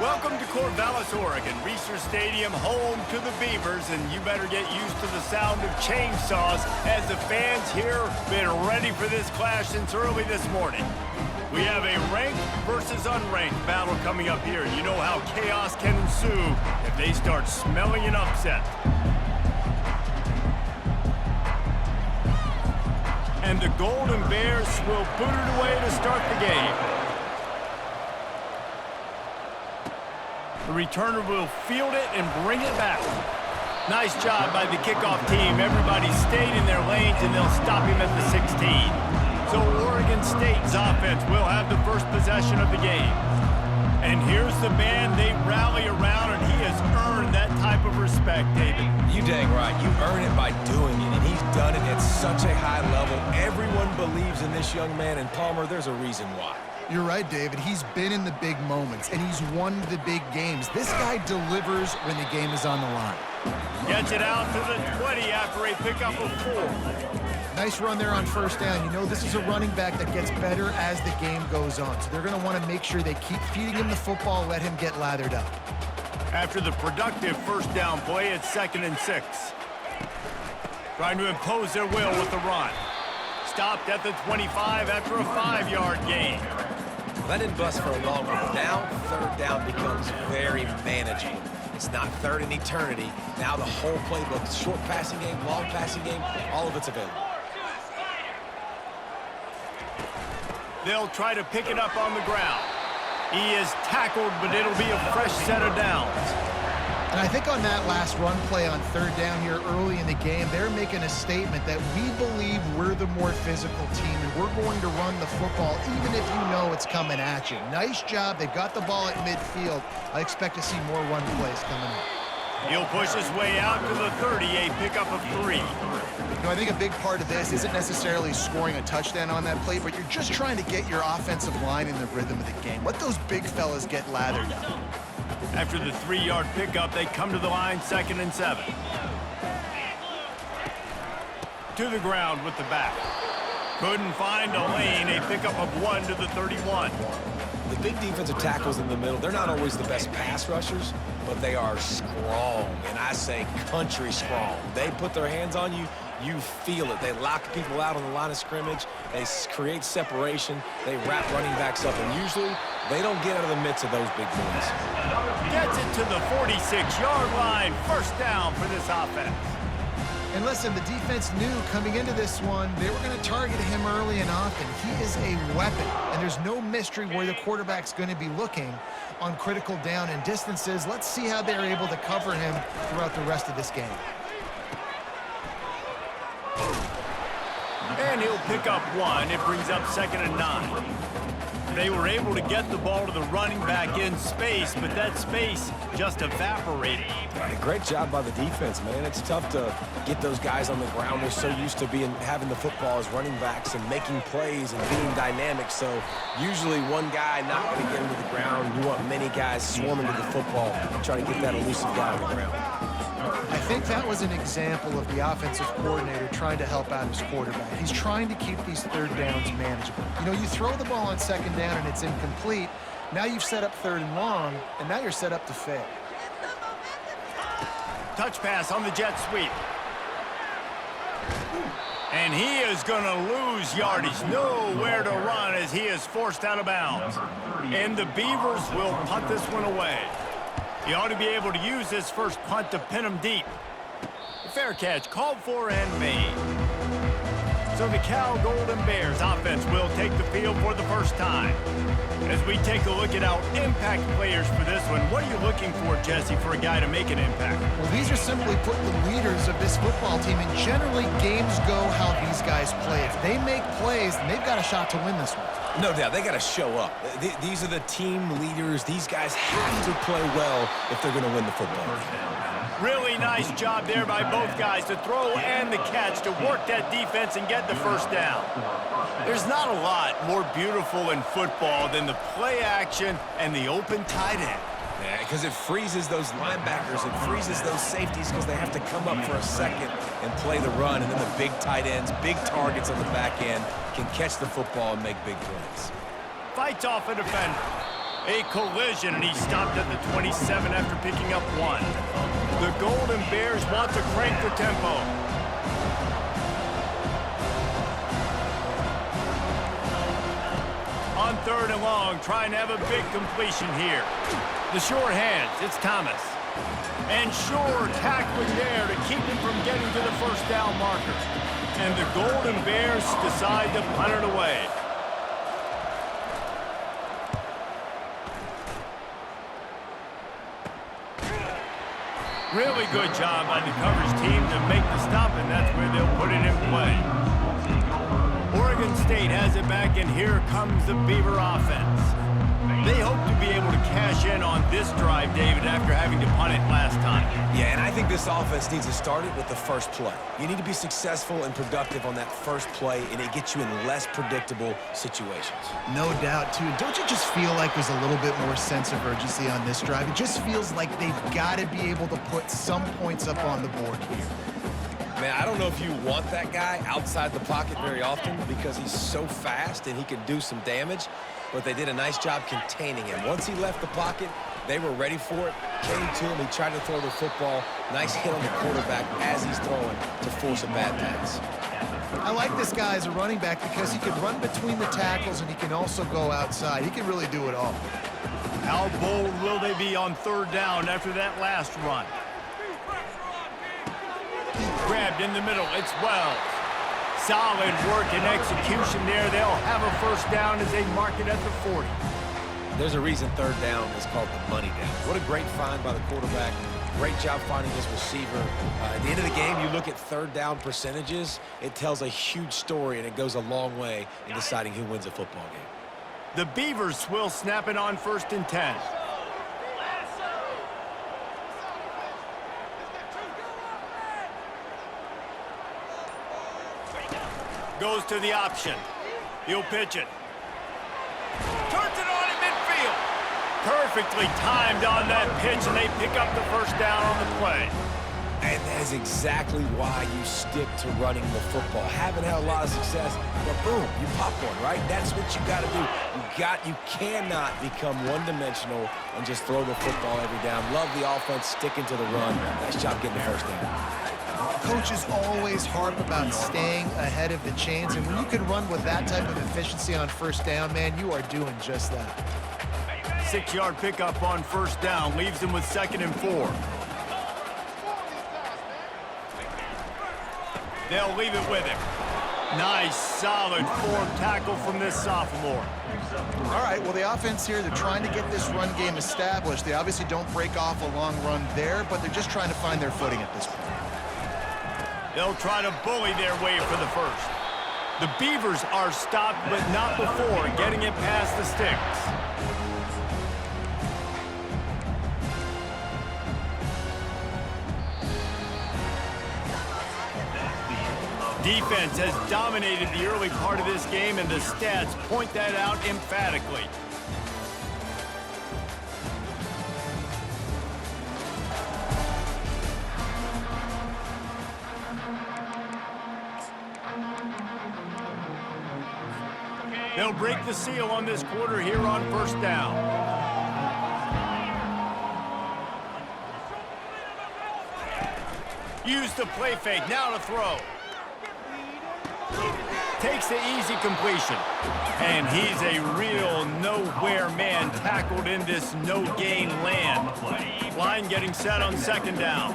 Welcome to Corvallis, Oregon, Research Stadium, home to the Beavers, and you better get used to the sound of chainsaws as the fans here have been ready for this clash since early this morning. We have a ranked versus unranked battle coming up here. You know how chaos can ensue if they start smelling an upset. And the Golden Bears will boot it away to start the game. The returner will field it and bring it back. Nice job by the kickoff team. Everybody stayed in their lanes, and they'll stop him at the 16. So Oregon State's offense will have the first possession of the game. And here's the man they rally around, and he has earned that type of respect, David. You dang right. You earn it by doing it, and he's done it at such a high level. Everyone believes in this young man, and Palmer, there's a reason why. You're right, David. He's been in the big moments, and he's won the big games. This guy delivers when the game is on the line. Gets it out to the 20 after a pickup of 4. Nice run there on first down. You know, this is a running back that gets better as the game goes on, so they're going to want to make sure they keep feeding him the football, let him get lathered up. After the productive first down play, it's 2nd and 6. Trying to impose their will with the run. Stopped at the 25 after a 5-yard gain. That didn't bust for a long one. Now, third down becomes very manageable. It's not third in eternity. Now the whole playbook, short passing game, long passing game, all of it's available. They'll try to pick it up on the ground. He is tackled, but it'll be a fresh set of downs. And I think on that last run play on third down here early in the game, they're making a statement that we believe we're the more physical team and we're going to run the football even if you know it's coming at you. Nice job. They've got the ball at midfield. I expect to see more run plays coming up. He'll push his way out to the 30, a pickup of 3. You know, I think a big part of this isn't necessarily scoring a touchdown on that play, but you're just trying to get your offensive line in the rhythm of the game. Let those big fellas get lathered up. After the 3-yard pickup, they come to the line, 2nd and 7. To the ground with the back. Couldn't find a lane, a pickup of 1 to the 31. The big defensive tackles in the middle, they're not always the best pass rushers, but they are strong, and I say country strong. They put their hands on you, you feel it. They lock people out on the line of scrimmage. They create separation. They wrap running backs up, and usually they don't get out of the midst of those big boys. Gets it to the 46-yard line. First down for this offense. And listen, the defense knew coming into this one, they were going to target him early and often. He is a weapon, and there's no mystery where the quarterback's going to be looking on critical down and distances. Let's see how they're able to cover him throughout the rest of this game. And he'll pick up 1. It brings up 2nd and 9. They were able to get the ball to the running back in space, but that space just evaporated. Great job by the defense, man. It's tough to get those guys on the ground. They're so used to having the football as running backs and making plays and being dynamic. So usually one guy not going to get him to the ground. You want many guys swarming to the football, trying to get that elusive guy on the ground. I think that was an example of the offensive coordinator trying to help out his quarterback. He's trying to keep these third downs manageable. You know, you throw the ball on 2nd down and it's incomplete. Now you've set up 3rd and long, and now you're set up to fail. Touch pass on the jet sweep. And he is going to lose yardage. Nowhere to run as he is forced out of bounds. And the Beavers will punt this one away. He ought to be able to use this first punt to pin him deep. The fair catch called for and made. So the Cal Golden Bears offense will take the field for the first time. As we take a look at our impact players for this one, what are you looking for, Jesse, for a guy to make an impact? Well, these are simply put the leaders of this football team, and generally games go how these guys play. If they make plays, then they've got a shot to win this one. No doubt, they got to show up. These are the team leaders. These guys have to play well if they're going to win the football. Really nice job there by both guys to throw and the catch to work that defense and get the first down. There's not a lot more beautiful in football than the play action and the open tight end. Yeah, because it freezes those linebackers. It freezes those safeties because they have to come up for a second and play the run. And then the big tight ends, big targets on the back end can catch the football and make big plays. Fights off a defender. A collision, and he stopped at the 27 after picking up 1. The Golden Bears want to crank the tempo. On 3rd and long, trying to have a big completion here. The short hands, it's Thomas. And Shore tackling there to keep him from getting to the first down marker. And the Golden Bears decide to punt it away. Really good job by the coverage team to make the stop, and that's where they'll put it in play. Oregon State has it back, and here comes the Beaver offense. They hope to be able to cash in on this drive, David, after having to punt it last time. Yeah, and I think this offense needs to start it with the first play. You need to be successful and productive on that first play, and it gets you in less predictable situations. No doubt, too. Don't you just feel like there's a little bit more sense of urgency on this drive? It just feels like they've got to be able to put some points up on the board here. Man, I don't know if you want that guy outside the pocket very often because he's so fast and he can do some damage, but they did a nice job containing him. Once he left the pocket, they were ready for it, came to him, he tried to throw the football. Nice hit on the quarterback as he's throwing to force a bad pass. I like this guy as a running back because he can run between the tackles and he can also go outside. He can really do it all. How bold will they be on 3rd down after that last run? Grabbed in the middle, it's Wells. Solid work and execution there. They'll have a first down as they mark it at the 40. There's a reason 3rd down is called the money down. What a great find by the quarterback. Great job finding his receiver. At the end of the game, you look at 3rd down percentages. It tells a huge story, and it goes a long way in deciding who wins a football game. The Beavers will snap it on 1st and 10. Goes to the option. He'll pitch it. Turns it on in midfield. Perfectly timed on that pitch, and they pick up the first down on the play. And that is exactly why you stick to running the football. Haven't had a lot of success, but boom, you pop one, right? That's what you got to do. You cannot become one-dimensional and just throw the football every down. Love the offense sticking to the run. Nice job getting the first down. Coaches always harp about staying ahead of the chains, and when you can run with that type of efficiency on 1st down, man, you are doing just that. 6-yard pickup on 1st down leaves them with 2nd and 4. They'll leave it with him. Nice, solid form tackle from this sophomore. All right, well, the offense here, they're trying to get this run game established. They obviously don't break off a long run there, but they're just trying to find their footing at this point. They'll try to bully their way for the first. The Beavers are stopped, but not before getting it past the sticks. Defense has dominated the early part of this game, and the stats point that out emphatically. They'll break the seal on this quarter here on 1st down. Use the play fake, now to throw. Takes the easy completion. And he's a real nowhere man tackled in this no-gain land. Line getting set on 2nd down.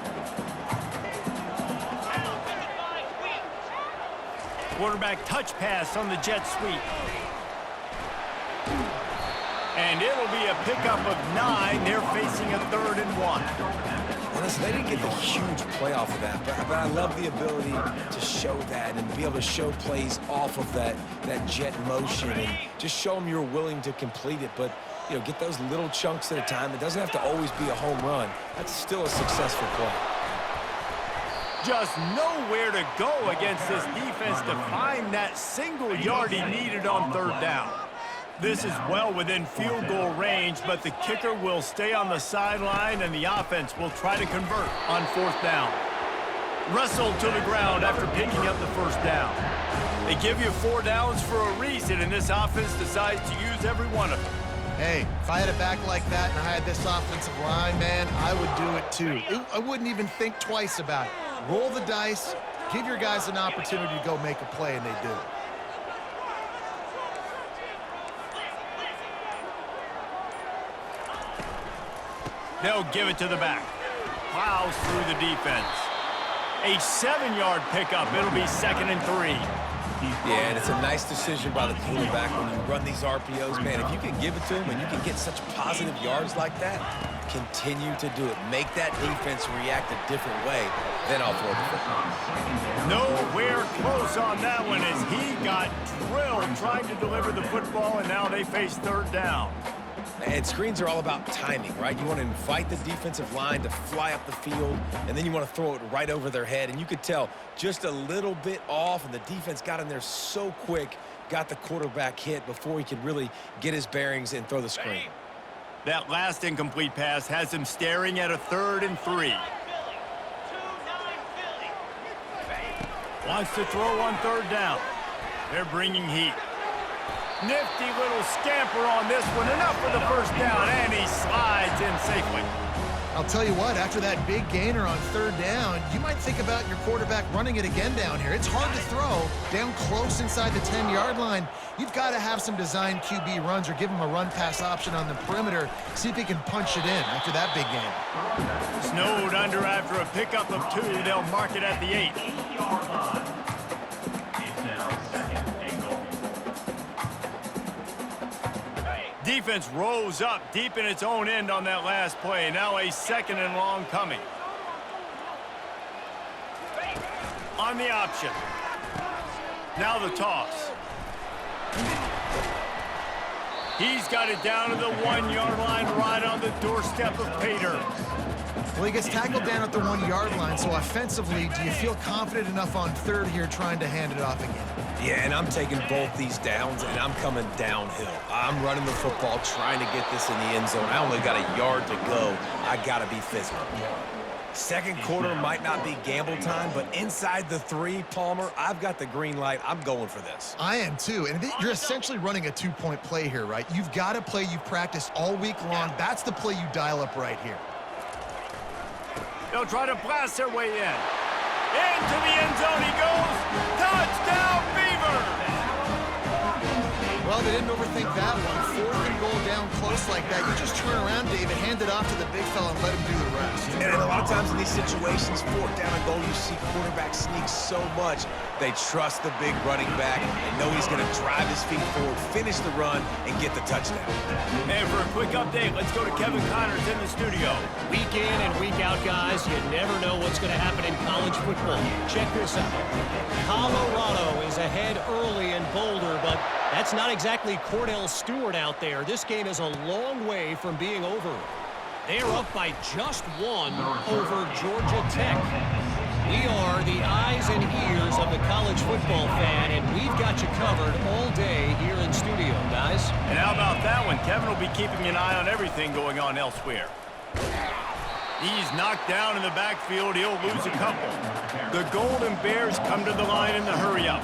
Quarterback touch pass on the jet sweep. And it'll be a pickup of 9. They're facing a 3rd and 1. And listen, they didn't get the huge play off of that, but I love the ability to show that and be able to show plays off of that jet motion and just show them you're willing to complete it. But, you know, get those little chunks at a time. It doesn't have to always be a home run. That's still a successful play. Just nowhere to go against this defense to find that single yard he needed on 3rd down. This is well within field goal range, but the kicker will stay on the sideline, and the offense will try to convert on 4th down. Wrestled to the ground after picking up the first down. They give you 4 downs for a reason, and this offense decides to use every one of them. Hey, if I had a back like that and I had this offensive line, man, I would do it too. I wouldn't even think twice about it. Roll the dice, give your guys an opportunity to go make a play, and they do. They'll give it to the back. Plows through the defense. A 7-yard pickup. It'll be 2nd and 3. Yeah, and it's a nice decision by the quarterback when you run these RPOs. Man, if you can give it to him and you can get such positive yards like that, continue to do it. Make that defense react a different way, then I'll throw the football. Nowhere close on that one as he got drilled trying to deliver the football, and now they face 3rd down. And screens are all about timing, right? You want to invite the defensive line to fly up the field, and then you want to throw it right over their head. And you could tell just a little bit off, and the defense got in there so quick, got the quarterback hit before he could really get his bearings and throw the screen. That last incomplete pass has him staring at a 3rd and 3. Wants to throw on 3rd down. They're bringing heat. Nifty little scamper on this one. Enough for the 1st down, and he slides in safely. I'll tell you what, after that big gainer on 3rd down, you might think about your quarterback running it again down here. It's hard to throw down close inside the 10-yard line. You've got to have some design QB runs or give him a run-pass option on the perimeter. See if he can punch it in after that big gain. Snowed under after a pickup of 2. They'll mark it at the 8. Defense rose up deep in its own end on that last play. Now a 2nd and long coming. On the option. Now the toss. He's got it down to the 1-yard line right on the doorstep of Pater. Well, he gets tackled down at the 1-yard line, so offensively, do you feel confident enough on 3rd here trying to hand it off again? Yeah, and I'm taking both these downs, and I'm coming downhill. I'm running the football, trying to get this in the end zone. I only got a yard to go. I got to be physical. 2nd quarter might not be gamble time, but inside the 3, Palmer, I've got the green light. I'm going for this. I am too, and you're essentially running a 2-point play here, right? You've got a play you've practiced all week long. That's the play you dial up right here. They'll try to blast their way in. Into the end zone he goes. Touchdown, Beavers! Well, they didn't overthink that one. 4th and goal down close like that. You just turn around, David, hand it off to the big fella and let him do the rest. And a lot of times in these situations, 4th down and goal, you see quarterbacks sneak so much. They trust the big running back and know he's going to drive his feet forward, finish the run, and get the touchdown. And for a quick update, let's go to Kevin Connors in the studio. Week in and week out, guys, you never know what's going to happen in college football. Check this out. Colorado is ahead early in Boulder, but that's not exactly Cordell Stewart out there. This game is a long way from being over. They're up by just 1 over Georgia Tech. We are the eyes and ears of the college football fan, and we've got you covered all day here in studio, guys. And how about that one? Kevin will be keeping an eye on everything going on elsewhere. He's knocked down in the backfield. He'll lose a couple. The Golden Bears come to the line in the hurry-up.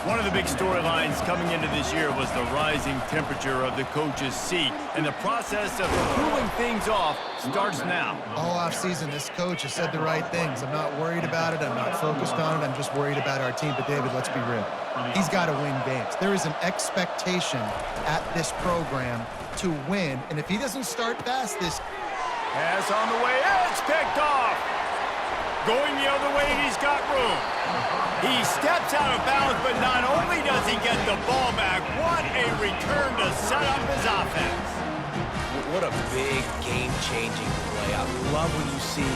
One of the big storylines coming into this year was the rising temperature of the coach's seat, and the process of cooling things off starts now. All offseason, this coach has said the right things. I'm not worried about it. I'm not focused on it. I'm just worried about our team. But, David, let's be real. He's got to win games. There is an expectation at this program to win, and if he doesn't start fast this pass on the way, it's picked off. Going the other way, and he's got room. He steps out of bounds, but not only does he get the ball back, what a return to set up his offense. What a big game-changing play. I love when you see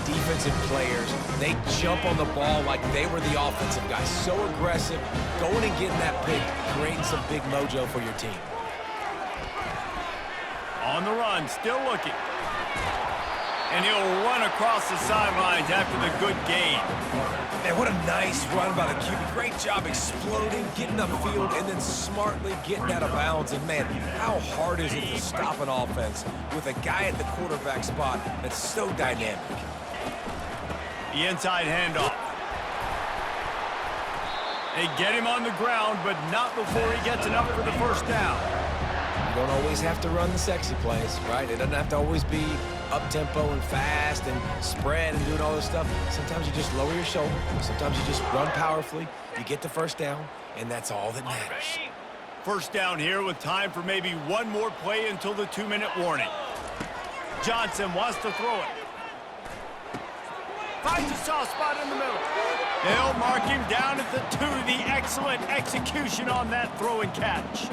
defensive players, they jump on the ball like they were the offensive guys. So aggressive, going and getting that pick, creating some big mojo for your team. On the run, still looking. And he'll run across the sidelines after the good gain. Man, what a nice run by the QB. Great job exploding, getting upfield, and then smartly getting out of bounds. And, man, how hard is it to stop an offense with a guy at the quarterback spot that's so dynamic? The inside handoff. They get him on the ground, but not before he gets enough for the 1st down. You don't always have to run the sexy plays, right? It doesn't have to always be up-tempo and fast and spread and doing all this stuff. Sometimes you just lower your shoulder. Sometimes you just run powerfully. You get the first down, and that's all that matters. First down here with time for maybe one more play until the 2-minute warning. Johnson wants to throw it. Finds a soft spot in the middle. They'll mark him down at the 2. The excellent execution on that throw and catch.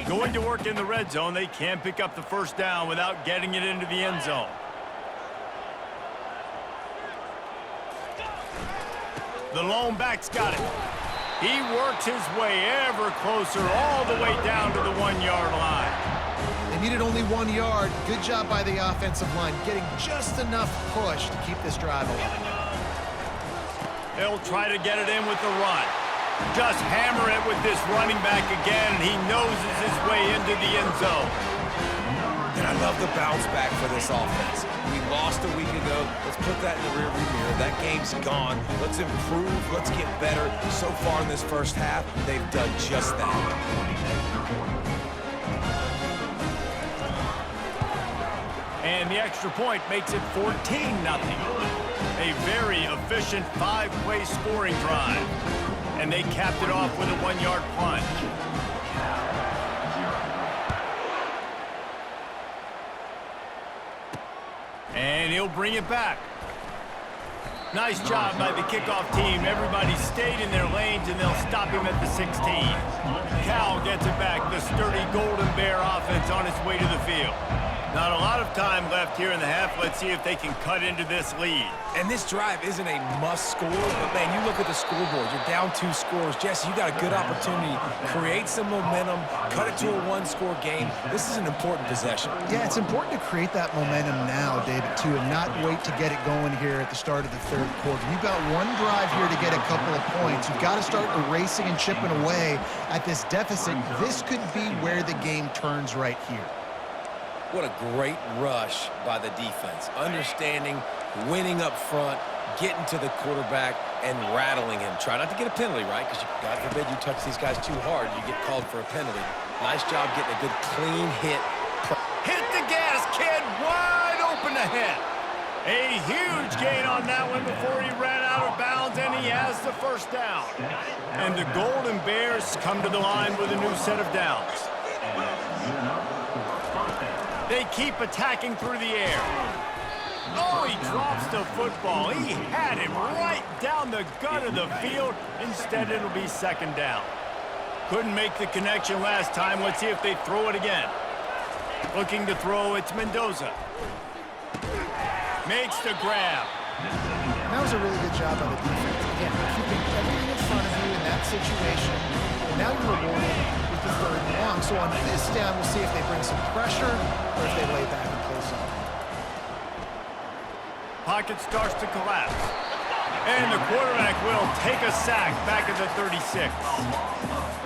Going to work in the red zone. They can't pick up the first down without getting it into the end zone. The lone back's got it. He works his way ever closer all the way down to the 1-yard line. They needed only 1 yard. Good job by the offensive line, getting just enough push to keep this drive alive. They'll try to get it in with the run. Just hammer it with this running back again, and he noses his way into the end zone. And I love the bounce back for this offense. We lost a week ago. Let's put that in the rearview mirror. That game's gone. Let's improve. Let's get better. So far in this first half, they've done just that. And the extra point makes it 14-0. A very efficient 5-play scoring drive. And they capped it off with a 1-yard plunge. And he'll bring it back. Nice job by the kickoff team. Everybody stayed in their lanes, and they'll stop him at the 16. Cal gets it back. The sturdy Golden Bear offense on its way to the field. Not a lot of time left here in the half. Let's see if they can cut into this lead. And this drive isn't a must score, but man, you look at the scoreboard. You're down 2 scores. Jesse, you got a good opportunity. Create some momentum. Cut it to a 1-score game. This is an important possession. Yeah, it's important to create that momentum now, David, too, and not wait to get it going here at the start of the third quarter. You've got one drive here to get a couple of points. You've got to start erasing and chipping away at this deficit. This could be where the game turns right here. What a great rush by the defense. Understanding, winning up front, getting to the quarterback, and rattling him. Try not to get a penalty, right? Because God forbid you touch these guys too hard, you get called for a penalty. Nice job getting a good clean hit. Hit the gas, kid. Wide open ahead. A huge gain on that one before he ran out of bounds, and he has the first down. And the Golden Bears come to the line with a new set of downs. They keep attacking through the air. Oh, he drops the football. He had him right down the gut of the field. Instead, it'll be second down. Couldn't make the connection last time. Let's see if they throw it again. Looking to throw, it's Mendoza. Makes the grab. That was a really good job by the defense. Again, keeping everything in front of you in that situation. And now you're rewarded with the 3rd and long. So on this down, we'll see if they bring some pressure or if they lay back and play zone. Pocket starts to collapse. And the quarterback will take a sack back at the 36.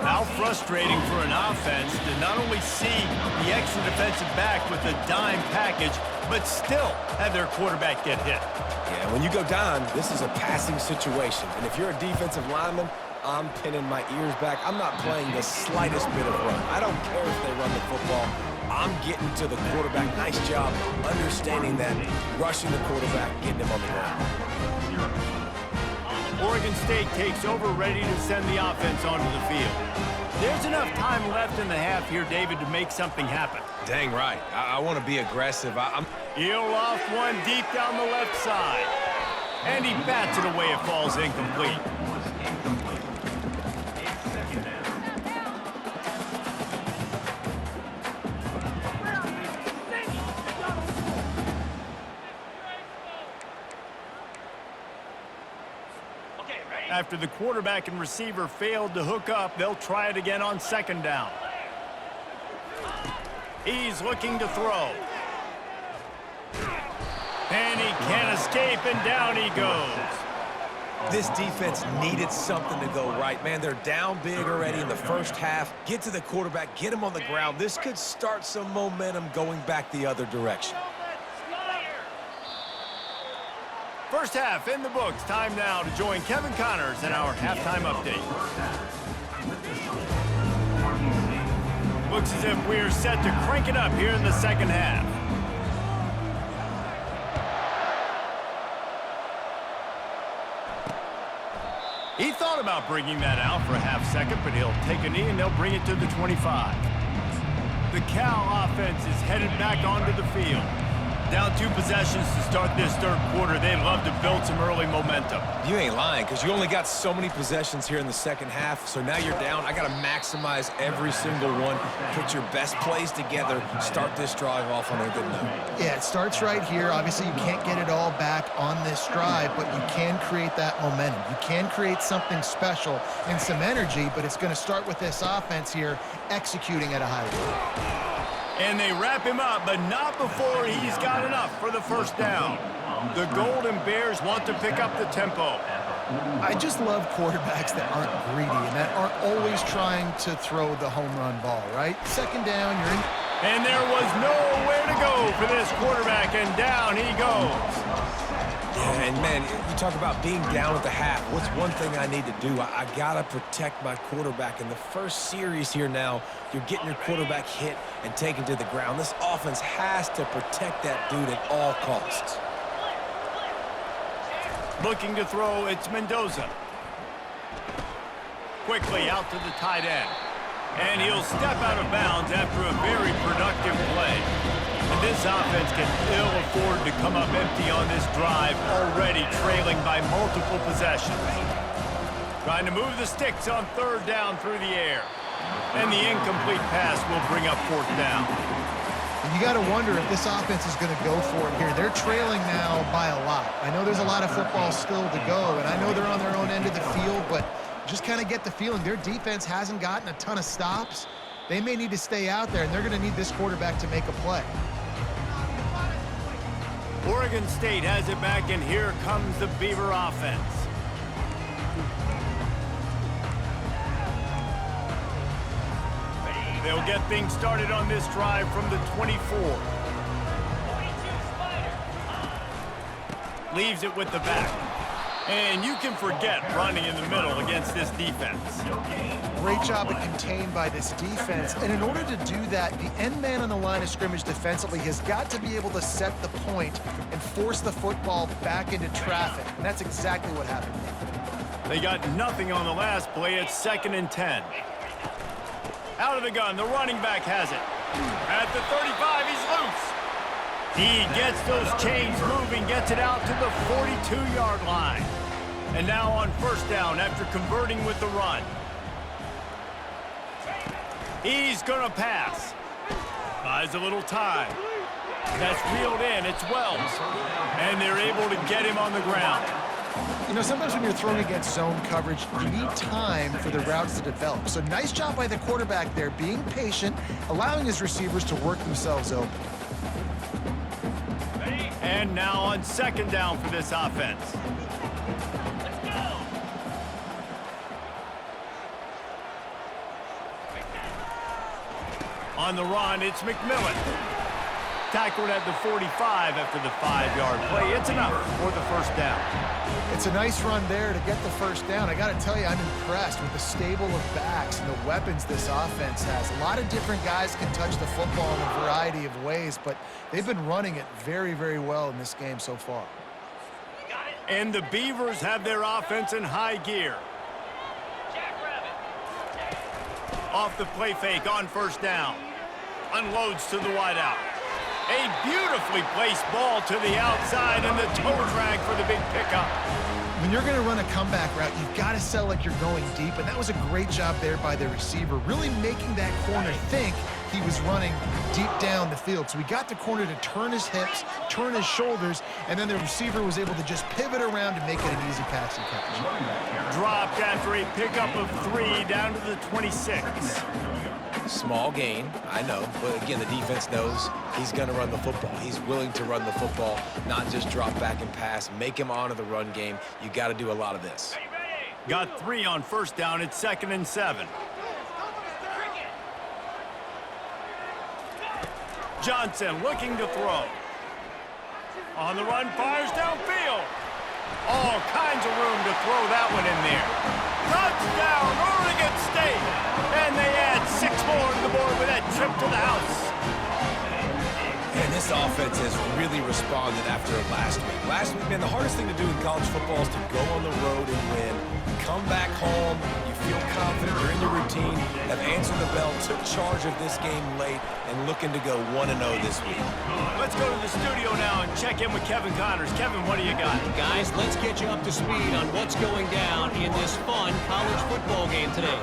How frustrating for an offense to not only see the extra defensive back with a dime package, but still have their quarterback get hit. Yeah, when you go down, this is a passing situation. And if you're a defensive lineman, I'm pinning my ears back. I'm not playing the slightest bit of run. I don't care if they run the football. I'm getting to the quarterback. Nice job understanding that, rushing the quarterback, getting him on the ground. Oregon State takes over, ready to send the offense onto the field. There's enough time left in the half here, David, to make something happen. Dang right. I want to be aggressive. He'll off one deep down the left side. And he bats it away. It falls incomplete. After the quarterback and receiver failed to hook up, they'll try it again on second down. He's looking to throw. And he can't escape, and down he goes. This defense needed something to go right, man. They're down big already in the first half. Get to the quarterback, get him on the ground. This could start some momentum going back the other direction. First half in the books. Time now to join Kevin Connors in our halftime update. Looks as if we're set to crank it up here in the second half. He thought about bringing that out for a half second, but he'll take a knee and they'll bring it to the 25. The Cal offense is headed back onto the field. Down 2 possessions to start this third quarter. They'd love to build some early momentum. You ain't lying, because you only got so many possessions here in the second half, so now you're down. I got to maximize every single one. Put your best plays together. Start this drive off on a good note. Yeah, it starts right here. Obviously, you can't get it all back on this drive, but you can create that momentum. You can create something special and some energy, but it's going to start with this offense here executing at a high rate. And they wrap him up, but not before he's got enough for the first down. The Golden Bears want to pick up the tempo. I just love quarterbacks that aren't greedy and that aren't always trying to throw the home run ball, right? Second down, you're in. And there was nowhere to go for this quarterback, and down he goes. Yeah, and man, you talk about being down at the half. What's one thing I need to do? I got to protect my quarterback. In the first series here now, you're getting your quarterback hit and taken to the ground. This offense has to protect that dude at all costs. Looking to throw, it's Mendoza. Quickly out to the tight end. And he'll step out of bounds after a very productive play. And this offense can ill afford to come up empty on this drive, already trailing by multiple possessions. Trying to move the sticks on third down through the air. And the incomplete pass will bring up fourth down. And you got to wonder if this offense is going to go for it here. They're trailing now by a lot. I know there's a lot of football still to go, and I know they're on their own end of the field, but just kind of get the feeling their defense hasn't gotten a ton of stops. They may need to stay out there, and they're going to need this quarterback to make a play. Oregon State has it back, and here comes the Beaver offense. They'll get things started on this drive from the 24. Leaves it with the back. And you can forget running in the middle against this defense. Great job at contained by this defense. And in order to do that, the end man on the line of scrimmage defensively has got to be able to set the point and force the football back into traffic. And that's exactly what happened. They got nothing on the last play. It's 2nd and 10. Out of the gun, the running back has it. At the 35, he's loose. He gets those chains moving, gets it out to the 42-yard line. And now on first down after converting with the run. He's going to pass. Buys a little time. That's reeled in. It's Wells. And they're able to get him on the ground. You know, sometimes when you're throwing against zone coverage, you need time for the routes to develop. So nice job by the quarterback there, being patient, allowing his receivers to work themselves open. And now on second down for this offense. Let's go. On the run, it's McMillan. Tackled at the 45 after the 5-yard play. It's enough for the first down. It's a nice run there to get the first down. I got to tell you, I'm impressed with the stable of backs and the weapons this offense has. A lot of different guys can touch the football in a variety of ways, but they've been running it very, very well in this game so far. And the Beavers have their offense in high gear. Off the play fake on first down. Unloads to the wideout. A beautifully placed ball to the outside and the toe drag for the big pickup. When you're going to run a comeback route, you've got to sell like you're going deep, and that was a great job there by the receiver, really making that corner think he was running deep down the field. So he got the corner to turn his hips, turn his shoulders, and then the receiver was able to just pivot around and make it an easy passing catch. Dropped after a pickup of 3 down to the 26. Small gain, I know, but again, the defense knows he's going to run the football. He's willing to run the football, not just drop back and pass, make him honor the run game. You got to do a lot of this. Got 3 on first down. It's 2nd and 7. Johnson looking to throw. On the run, fires downfield. All kinds of room to throw that one in there. Touchdown, Oregon State! And they add 6 more to the board with that trip to the house. And this offense has really responded after last week. Last week, man, the hardest thing to do in college football is to go on the road and win. Come back home, you feel confident, you're in your routine, have answered the bell, took charge of this game late, and looking to go 1-0 this week. Let's go to the studio now and check in with Kevin Connors. Kevin, what do you got? Guys, let's get you up to speed on what's going down in this fun college football game today.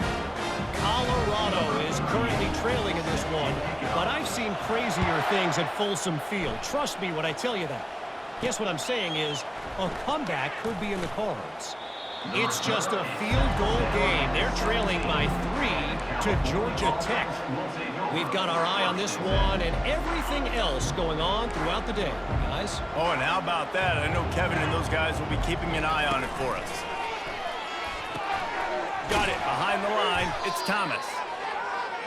Colorado is currently trailing in this one, but I've seen crazier things at Folsom Field. Trust me when I tell you that. Guess what I'm saying is a comeback could be in the cards. It's just a field goal game. They're trailing by 3 to Georgia Tech. We've got our eye on this one and everything else going on throughout the day, guys. Oh, and how about that? I know Kevin and those guys will be keeping an eye on it for us. Got it behind the line. It's Thomas.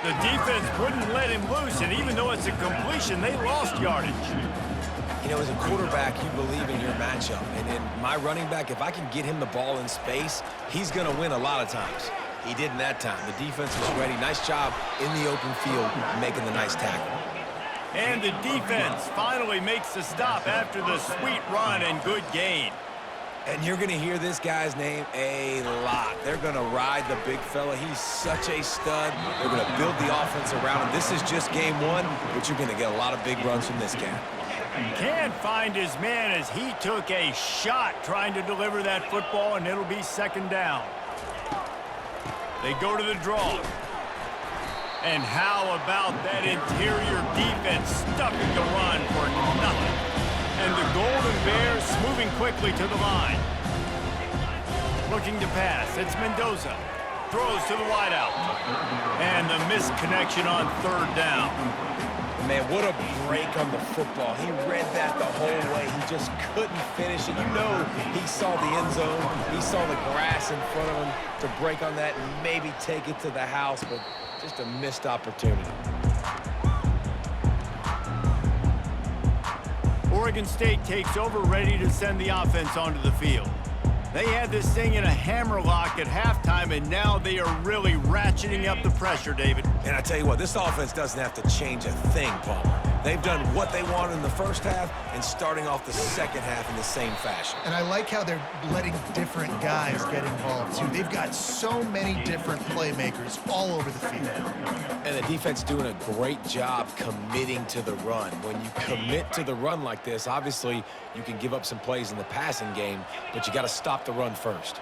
The defense wouldn't let him loose, and even though it's a completion, they lost yardage. You know, as a quarterback, you believe in your matchup. And in my running back, if I can get him the ball in space, he's going to win a lot of times. He didn't that time. The defense was ready. Nice job in the open field making the nice tackle. And the defense finally makes the stop after the sweet run and good gain. And you're going to hear this guy's name a lot. They're going to ride the big fella. He's such a stud. They're going to build the offense around him. This is just game 1, but you're going to get a lot of big runs from this guy. Can't find his man as he took a shot trying to deliver that football, and it'll be 2nd down. They go to the draw. And how about that interior defense stuffing the run for nothing? And the Golden Bears moving quickly to the line. Looking to pass. It's Mendoza. Throws to the wideout. And the missed connection on 3rd down. Man, what a break on the football. He read that the whole way. He just couldn't finish it. You know he saw the end zone. He saw the grass in front of him to break on that and maybe take it to the house, but just a missed opportunity. Oregon State takes over, ready to send the offense onto the field. They had this thing in a hammerlock at halftime, and now they are really ratcheting up the pressure, David. And I tell you what, this offense doesn't have to change a thing, Palmer. They've done what they wanted in the first half and starting off the second half in the same fashion. And I like how they're letting different guys get involved, too. They've got so many different playmakers all over the field. And the defense doing a great job committing to the run. When you commit to the run like this, obviously you can give up some plays in the passing game, but you got to stop the run first.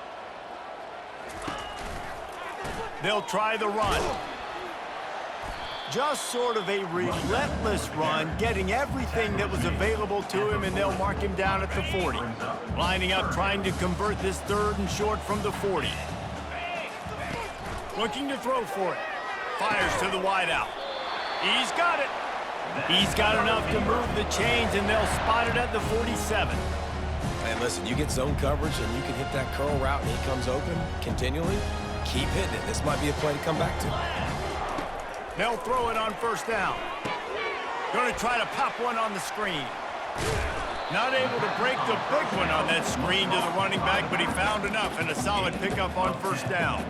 They'll try the run. Just sort of a relentless run, getting everything that was available to him, and they'll mark him down at the 40. Lining up, trying to convert this 3rd and short from the 40. Looking to throw for it. Fires to the wideout. He's got it. He's got enough to move the chains, and they'll spot it at the 47. And listen, you get zone coverage, and you can hit that curl route, and he comes open continually. Keep hitting it. This might be a play to come back to. They'll throw it on 1st down. Going to try to pop one on the screen. Not able to break the big one on that screen to the running back, but he found enough and a solid pickup on 1st down.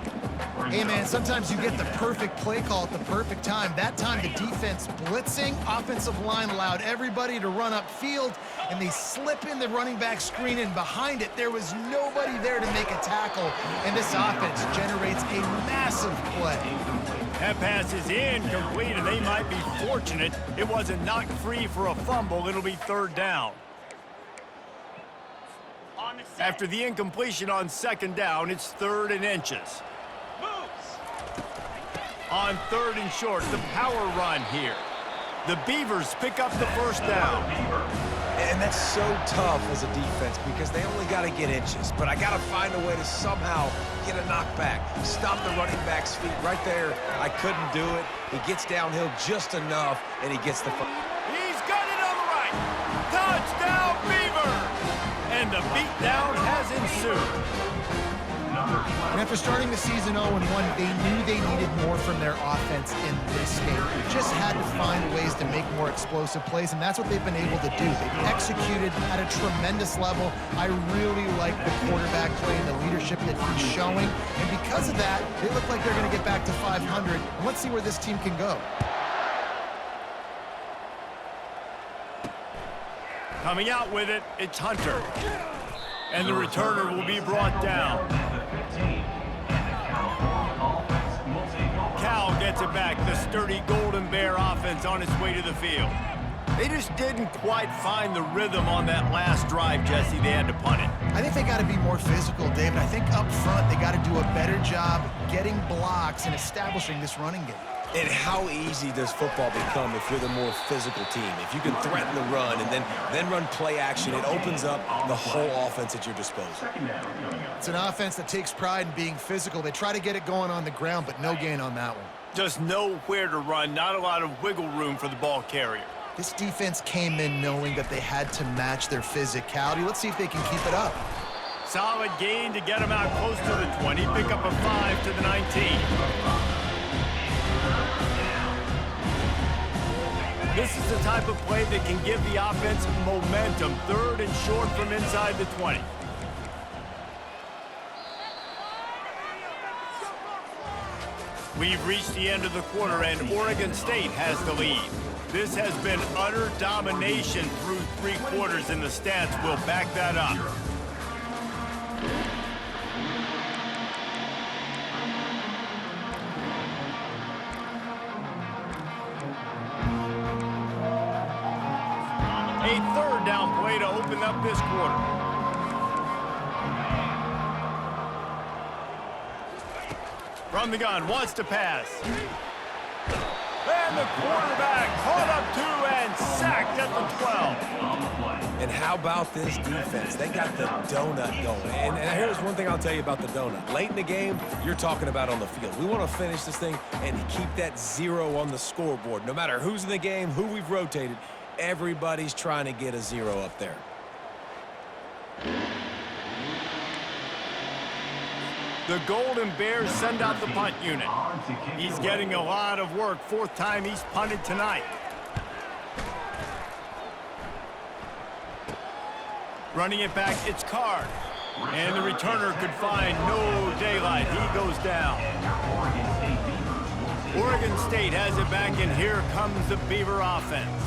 Hey, man, sometimes you get the perfect play call at the perfect time. That time the defense blitzing, offensive line allowed everybody to run upfield, and they slip in the running back screen, and behind it there was nobody there to make a tackle, and this offense generates a massive play. That pass is incomplete, and they might be fortunate it wasn't knocked free for a fumble. It'll be 3rd down. After the incompletion on 2nd down, it's 3rd and inches. On 3rd and short, the power run here. The Beavers pick up the 1st down. And that's so tough as a defense because they only got to get inches. But I got to find a way to somehow get a knockback. Stop the running back's feet right there. I couldn't do it. He gets downhill just enough, and he gets the first. He's got it on the right. Touchdown, Beaver! And the beatdown has ensued. And after starting the season 0-1, they knew they needed more from their offense in this game. Just had to find ways to make more explosive plays, and that's what they've been able to do. They've executed at a tremendous level. I really like the quarterback play and the leadership that he's showing. And because of that, they look like they're going to get back to 500. And let's see where this team can go. Coming out with it, it's Hunter. And the returner will be brought down. Cal gets it back. The sturdy Golden Bear offense on its way to the field. They just didn't quite find the rhythm on that last drive, Jesse. They had to punt it. I think they got to be more physical, David. I think up front they got to do a better job getting blocks and establishing this running game. And how easy does football become if you're the more physical team? If you can threaten the run and then run play action, it opens up the whole offense at your disposal. It's an offense that takes pride in being physical. They try to get it going on the ground, but no gain on that one. Just nowhere to run, not a lot of wiggle room for the ball carrier. This defense came in knowing that they had to match their physicality. Let's see if they can keep it up. Solid gain to get them out close to the 20. Pick up a 5 to the 19. This is the type of play that can give the offense momentum. 3rd and short from inside the 20. We've reached the end of the quarter, and Oregon State has the lead. This has been utter domination through 3 quarters, and the stats will back that up. A 3rd down play to open up this quarter. From the gun, wants to pass. And the quarterback caught up 2 and sacked at the 12. And how about this defense? They got the donut going. And here's one thing I'll tell you about the donut. Late in the game, you're talking about on the field. We want to finish this thing and keep that 0 on the scoreboard. No matter who's in the game, who we've rotated, everybody's trying to get a 0 up there. The Golden Bears send out the punt unit. He's getting a lot of work. 4th time he's punted tonight. Running it back, it's Card. And the returner could find no daylight. He goes down. Oregon State has it back, and here comes the Beaver offense.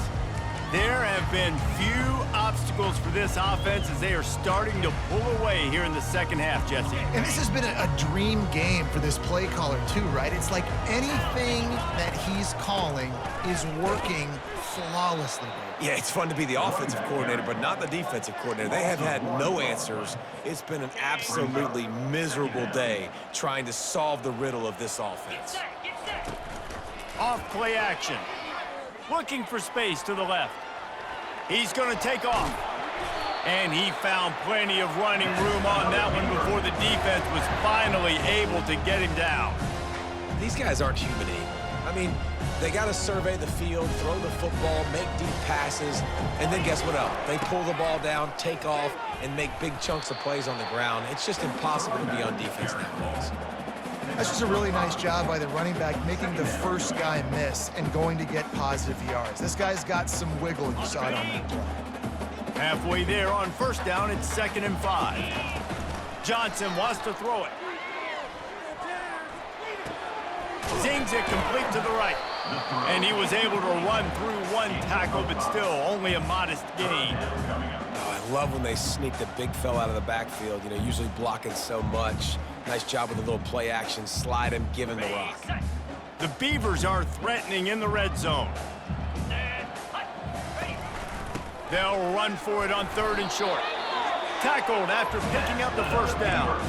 There have been few obstacles for this offense as they are starting to pull away here in the second half, Jesse. And this has been a dream game for this play caller too, right? It's like anything that he's calling is working flawlessly. Yeah, it's fun to be the offensive coordinator, but not the defensive coordinator. They have had no answers. It's been an absolutely miserable day trying to solve the riddle of this offense. Off play action. Looking for space to the left. He's going to take off. And he found plenty of running room on that one before the defense was finally able to get him down. These guys aren't human anymore. I mean, they got to survey the field, throw the football, make deep passes, and then guess what else? They pull the ball down, take off, and make big chunks of plays on the ground. It's just impossible to be on defense nowadays. That's just a really nice job by the running back, making the first guy miss and going to get positive yards. This guy's got some wiggle, you saw it on that play. Halfway there on 1st down, it's 2nd and 5. Johnson wants to throw it. Zings it complete to the right. And he was able to run through 1 tackle, but still only a modest gain. Oh, I love when they sneak the big fella out of the backfield, you know, usually blocking so much. Nice job with a little play action, slide him, give him the rock. The Beavers are threatening in the red zone. They'll run for it on 3rd and short. Tackled after picking up the 1st down.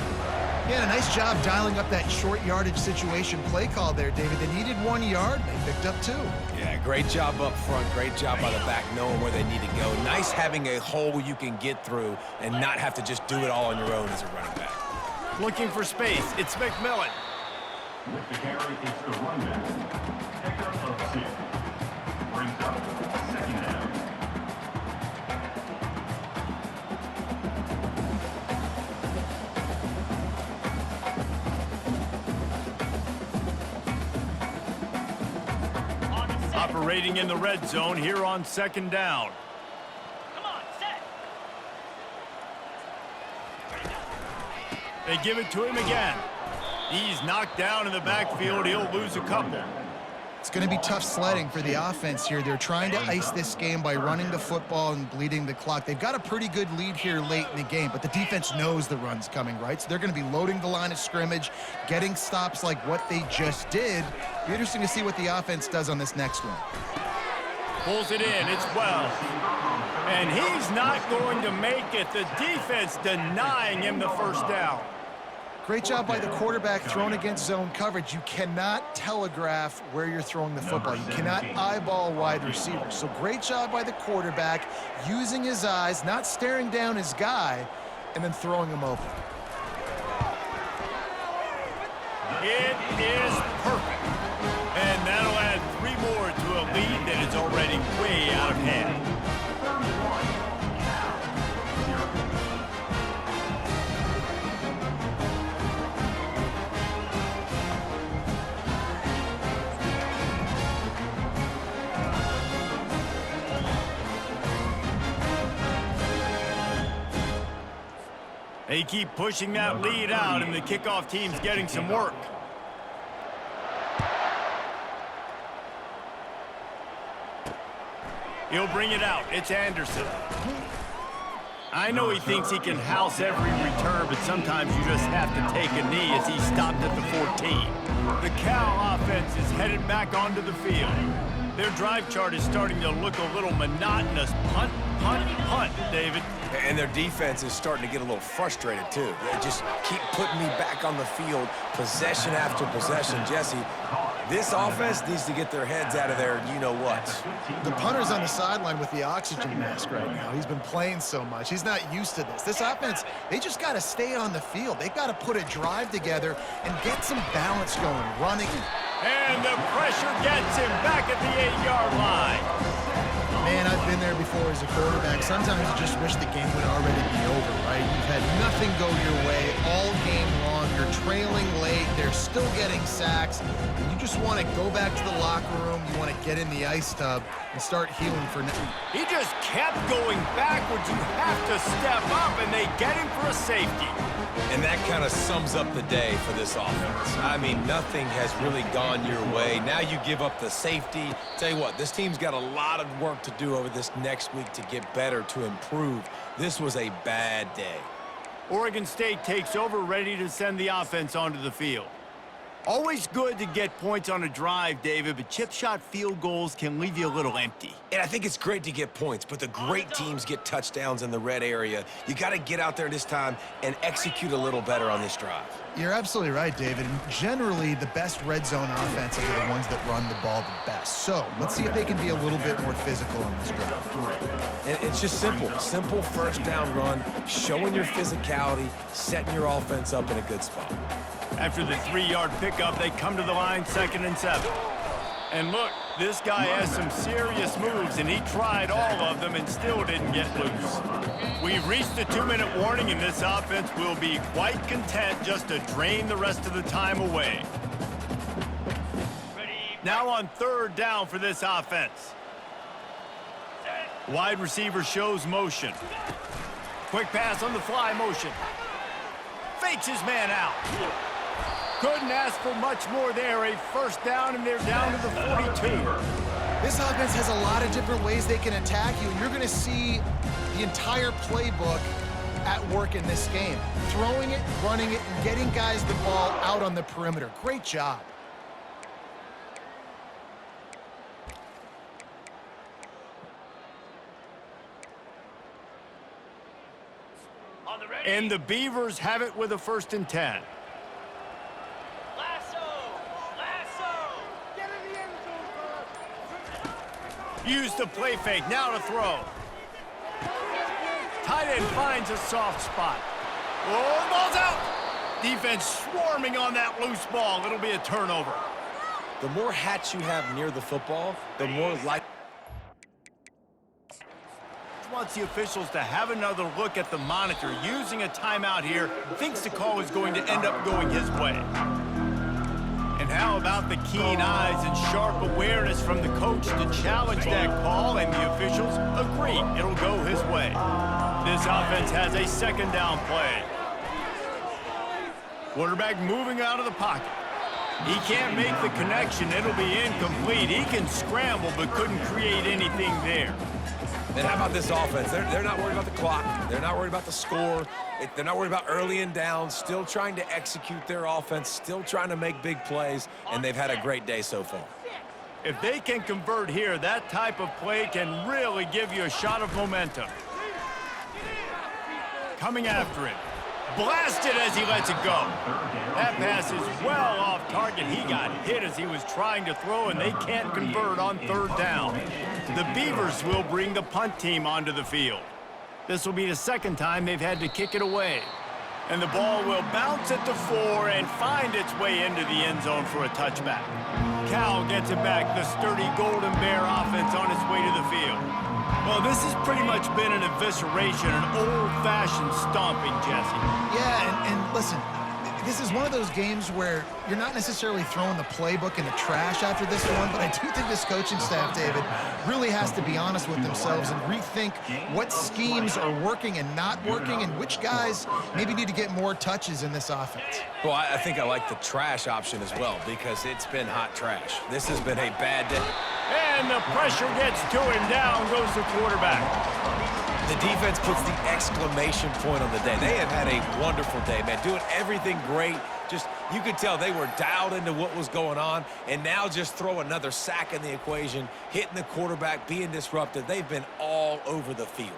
Yeah, a nice job dialing up that short yardage situation play call there, David. They needed 1 yard, they picked up 2. Yeah, great job up front, great job by the back, knowing where they need to go. Nice having a hole you can get through and not have to just do it all on your own as a running back. Looking for space, it's McMillan. With the carry, it's the running back. Pickup of 6. Brings up 2nd down. Operating in the red zone here on 2nd down. Come on, set. They give it to him again. He's knocked down in the backfield. He'll lose a couple. It's going to be tough sledding for the offense here. They're trying to ice this game by running the football and bleeding the clock. They've got a pretty good lead here late in the game, but the defense knows the run's coming, right? So they're going to be loading the line of scrimmage, getting stops like what they just did. Be interesting to see what the offense does on this next one. Pulls it in. It's Wells. And he's not going to make it. The defense denying him the first down. Great job by the quarterback thrown against zone coverage. You cannot telegraph where you're throwing the football. You cannot eyeball wide receivers. So great job by the quarterback using his eyes, not staring down his guy, and then throwing him open. It is perfect. And that'll add 3 more to a lead that is already way out of hand. They keep pushing that lead out, and the kickoff team's getting some work. He'll bring it out. It's Anderson. I know he thinks he can house every return, but sometimes you just have to take a knee as he stopped at the 14. The Cal offense is headed back onto the field. Their drive chart is starting to look a little monotonous. Punt, punt, punt, David. And their defense is starting to get a little frustrated, too. They just keep putting me back on the field, possession after possession. Jesse, this offense needs to get their heads out of there, you-know-what. The punter's on the sideline with the oxygen mask right now. He's been playing so much. He's not used to this. This offense, they just got to stay on the field. They've got to put a drive together and get some balance going, running. And the pressure gets him back at the 8-yard line. Man, I've been there before as a quarterback. Sometimes you just wish the game would already be over, right? You've had nothing go your way all game long. You're trailing late. They're still getting sacks. And you just want to go back to the locker room. You want to get in the ice tub and start healing for now. He just kept going backwards. You have to step up, and they get him for a safety. And that kind of sums up the day for this offense. I mean, nothing has really gone your way. Now you give up the safety. Tell you what, this team's got a lot of work to do over this next week to get better, to improve. This was a bad day. Oregon State takes over, ready to send the offense onto the field. Always good to get points on a drive, David, but chip shot field goals can leave you a little empty. And I think it's great to get points, but the great teams get touchdowns in the red area. You got to get out there this time and execute a little better on this drive. You're absolutely right, David. And generally, the best red zone offenses are the ones that run the ball the best. So let's see if they can be a little bit more physical on this drive. And it's just simple. Simple first down run, showing your physicality, setting your offense up in a good spot. After the 3-yard pickup, they come to the line, 2nd and 7. And look, this guy has some serious moves, and he tried all of them and still didn't get loose. We've reached the 2-minute warning, and this offense will be quite content just to drain the rest of the time away. Now on 3rd down for this offense. Wide receiver shows motion. Quick pass on the fly motion. Fakes his man out. Couldn't ask for much more there. A first down, and they're down to the 42. This offense has a lot of different ways they can attack you, and you're going to see the entire playbook at work in this game. Throwing it, running it, and getting guys the ball out on the perimeter. Great job. And the Beavers have it with a 1st and 10. Use the play fake, now to throw. Tight end finds a soft spot. Oh, ball's out! Defense swarming on that loose ball. It'll be a turnover. The more hats you have near the football, the more likely. Wants the officials to have another look at the monitor. Using a timeout here, thinks the call is going to end up going his way. And And how about the keen eyes and sharp awareness from the coach to challenge that call, and the officials agree it'll go his way. This offense has a second down play. Quarterback moving out of the pocket. He can't make the connection. It'll be incomplete. He can scramble but couldn't create anything there. And how about this offense? They're not worried about the clock. They're not worried about the score. They're not worried about early and down. Still trying to execute their offense. Still trying to make big plays. And they've had a great day so far. If they can convert here, that type of play can really give you a shot of momentum. Coming after it. Blasted as he lets it go. That pass is well off target. He got hit as he was trying to throw, and they can't convert on third down. The Beavers will bring the punt team onto the field. This will be the second time they've had to kick it away. And the ball will bounce at the 4 and find its way into the end zone for a touchback. Cal gets it back. The sturdy Golden Bear offense on its way to the field. Well, this has pretty much been an evisceration, an old-fashioned stomping, Jesse. Yeah, and listen, this is one of those games where you're not necessarily throwing the playbook in the trash after this one, but I do think this coaching staff, David, really has to be honest with themselves and rethink what schemes are working and not working and which guys maybe need to get more touches in this offense. Well, I think I like the trash option as well because it's been hot trash. This has been a bad day. And the pressure gets to him. Down goes the quarterback. The defense puts the exclamation point on the day. They have had a wonderful day, man, doing everything great. Just, you could tell they were dialed into what was going on, and now just throw another sack in the equation, hitting the quarterback, being disruptive. They've been all over the field.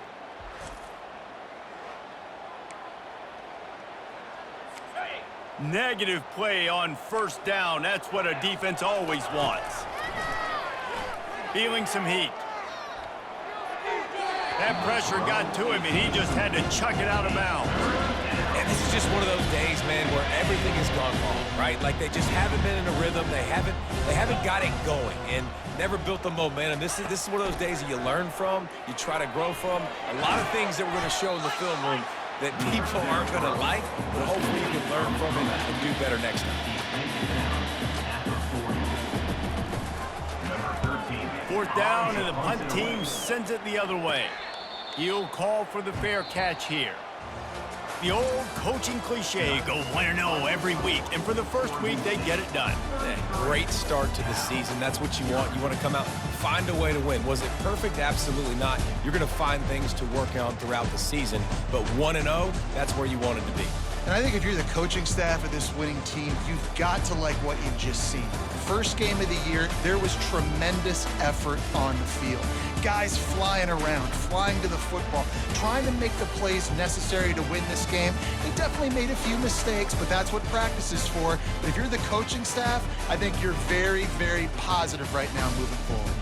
Negative play on first down. That's what a defense always wants. Feeling some heat. That pressure got to him, and he just had to chuck it out of bounds. And this is just one of those days, man, where everything has gone wrong, right? Like they just haven't been in a rhythm. They haven't got it going and never built the momentum. This is one of those days that you learn from, you try to grow from. A lot of things that we're going to show in the film room that people aren't going to like, but hopefully you can learn from it and do better next time. Fourth down, and the punt team sends it the other way. He'll call for the fair catch here. The old coaching cliche, go 1-0 every week, and for the first week, they get it done. Great start to the season. That's what you want. You want to come out, find a way to win. Was it perfect? Absolutely not. You're going to find things to work on throughout the season, but 1-0, that's where you wanted to be. And I think if you're the coaching staff of this winning team, you've got to like what you've just seen. First game of the year, there was tremendous effort on the field. Guys flying around, flying to the football, trying to make the plays necessary to win this game. They definitely made a few mistakes, but that's what practice is for. But if you're the coaching staff, I think you're very, very positive right now moving forward.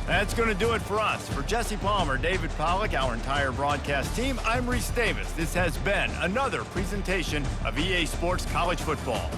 That's going to do it for us. For Jesse Palmer, David Pollack, our entire broadcast team, I'm Reese Davis. This has been another presentation of EA Sports College Football.